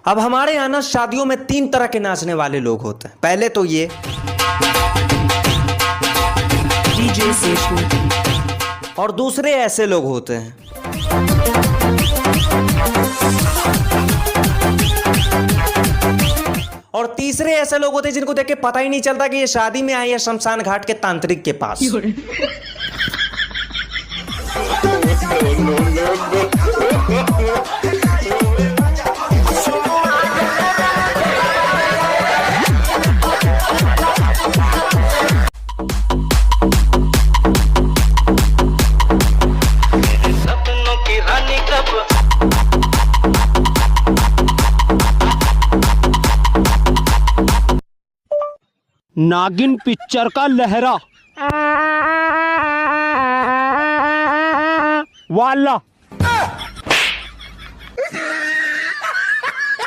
अब हमारे यहाँ ना शादियों में 3 तरह के नाचने वाले लोग होते हैं। पहले तो ये DJ Seshu, और दूसरे ऐसे लोग होते हैं। और तीसरे ऐसे लोग होते हैं जिनको देख के पता ही नहीं चलता कि ये शादी में आए या शमशान घाट के तांत्रिक के पास। नागिन पिक्चर का लहरा वाला